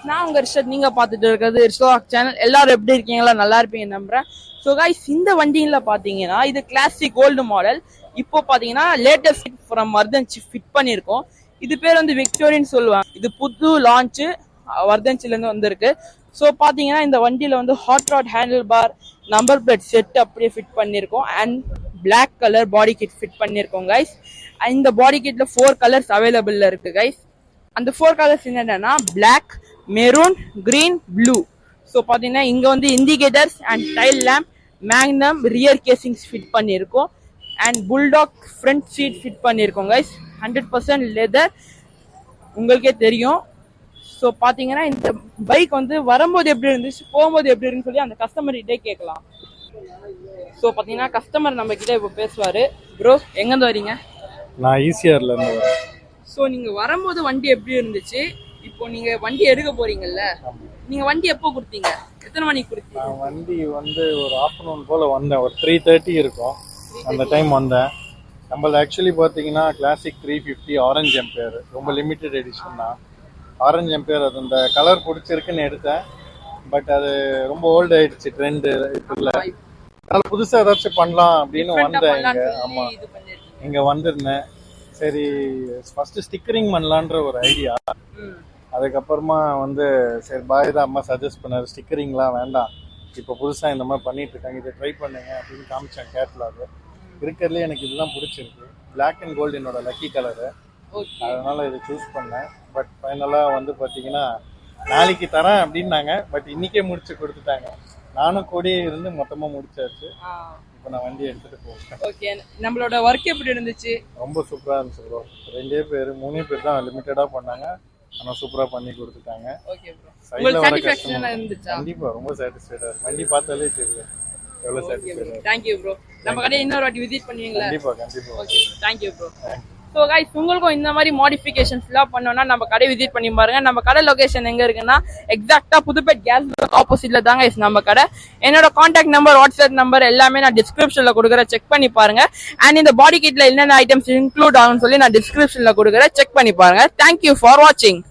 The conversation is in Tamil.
நான் உங்க ரிஷத், நீங்க பாத்துட்டு இருக்கிறது ரிஷத் சேனல். எல்லாரும் எப்படி இருக்கீங்களா? நல்லா இருப்பீங்க நம்புறேன். சோ கைஸ், இந்த வண்டியில பாத்தீங்கன்னா இது கிளாசிக் கோல்டு மாடல். இப்போ பாத்தீங்கன்னா லேட்டஸ்ட் ஃப்ரம் வர்தன்சி ஃபிட் பண்ணிருக்கோம். இது பேர் வந்து விக்டோரியன் சொல்லுவாங்க. இது புது லான்ச் வர்தன்சில இருந்து வந்திருக்கு. சோ பாத்தீங்கன்னா இந்த வண்டியில வந்து hot rod handle bar, number plate set அப்படியே ஃபிட் பண்ணிருக்கோம். And black colour body kit fit பண்ணிருக்கோம் கைஸ். இந்த பாடி கிட்ல 4 கலர்ஸ் அவைலபிள்ல இருக்கு கைஸ். அந்த 4 கலர்ஸ் என்னன்னா black, maroon, green, blue. So பார்த்தீங்கன்னா இங்கே வந்து indicators and tail lamp, magnum rear casings fit பண்ணியிருக்கோம். And bulldog front seat fit பண்ணியிருக்கோம் கைஸ். 100% லெதர், உங்களுக்கே தெரியும். ஸோ பார்த்தீங்கன்னா இந்த பைக் வந்து வரும்போது எப்படி இருந்துச்சு, போகும்போது எப்படி இருக்குன்னு சொல்லி அந்த கஸ்டமர்கிட்டே கேட்கலாம். ஸோ பார்த்தீங்கன்னா கஸ்டமர் நம்ம கிட்ட இப்போ பேசுவார். ப்ரோ, எங்கேருந்து வரீங்க? நான் ஈசிஆர்ல இருந்து வரேன். ஸோ நீங்கள் வரும்போது வண்டி எப்படி இருந்துச்சு, இப்போ நீங்க வண்டி எடுக்க போறீங்கல்ல, நீங்க வண்டி எப்போ கொடுத்தீங்க, எத்தனை மணிக்கு கொடுத்தீங்க? நான் வண்டி வந்து ஒரு ஆஃப்டர்நூன் போல வந்தேன், ஒரு 3:30 இருக்கும் அந்த டைம் வந்தேன். நம்மளது ஆக்சுவலி பார்த்தீங்கன்னா கிளாசிக் 350 ஆரஞ்சு எம்பையர், ரொம்ப லிமிட்டட் எடிஷன் தான். ஆரஞ்சு எம்பையர் அது அந்த கலர் பிடிச்சிருக்குன்னு எடுத்தேன். பட் அது ரொம்ப ஓல்டு ஆயிடுச்சு, ட்ரெண்டு இப்போ இல்லை. அதனால புதுசாக ஏதாச்சும் பண்ணலாம் அப்படின்னு வந்தேன் இங்கே. ஆமாம், இங்கே வந்திருந்தேன். சரி, ஃபர்ஸ்ட் ஸ்டிக்கரிங் பண்ணலான்ற ஒரு ஐடியா. அதுக்கப்புறமா வந்து சரி பாய்தான் அம்மா சஜஸ்ட் பண்ணாரு, ஸ்டிக்கரிங்லாம் வேண்டாம், இப்போ புதுசாக இந்த மாதிரி பண்ணிட்டு இருக்காங்க, இதை ட்ரை பண்ணுங்க அப்படின்னு காமிச்சேன். கேட்லாக் இருக்கிறதுலே எனக்கு இதுதான் பிடிச்சிருக்கு. பிளாக் அண்ட் கோல்டு என்னோட லக்கி கலரு, அதனால இதை சூஸ் பண்ணேன். பட் ஃபைனலாக வந்து பார்த்தீங்கன்னா நாளைக்கு தரேன் அப்படின்னாங்க. பட் இன்னைக்கே முடிச்சு கொடுத்துட்டாங்க. நானும் கூடயே இருந்து மொத்தமாக முடிச்சாச்சு. இப்போ நான் வண்டி எடுத்துட்டு போகிறேன். ஓகே, நம்மளோட ஒர்க் எப்படி இருந்துச்சு? ரொம்ப சூப்பராக இருந்துச்சு ப்ரோ. 2 பேர் 3 பேர் தான் லிமிட்டடாக பண்ணாங்க, ஆனால் சூப்பராக பண்ணி கொடுத்துட்டாங்க. கண்டிப்பா ரொம்ப சாட்டிஸ்ஃபைடா இருக்கு. வண்டி பார்த்தாலே தெரியும் எவ்வளவு சாட்டிஸ்ஃபைடா. Thank you bro. நம்ம கடையை இன்னொரு வாட்டி விசிட் பண்ணுவீங்களா? கண்டிப்பா கண்டிப்பா. Okay, thank you bro. So guys, உங்களுக்கும் இந்த மாதிரி மாடிஃபிகேஷன்ஸ்லாம் பண்ணோம்னா நம்ம கடை விசிட் பண்ணி பாருங்க. நம்ம கடை லொகேஷன் எங்க இருக்குன்னா எக்ஸாக்டா புதுப்பேட் கேஸ் ஆப்போசிட்ல தாங்க நம்ம கடை. என்னோட கான்டாக்ட் நம்பர், வாட்ஸ்அப் நம்பர் எல்லாமே நான் டிஸ்கிரிப்ஷன்ல கொடுக்குறேன், செக் பண்ணி பாருங்க. அண்ட் இந்த பாடி கிட்ல என்னென்ன ஐட்டம்ஸ் இன்க்ளூட் ஆகும்னு சொல்லி நான் டிஸ்கிரிப்ஷன்ல கொடுக்குறேன், செக் பண்ணி பாருங்க. தேங்க்யூ ஃபார் வாட்சிங்.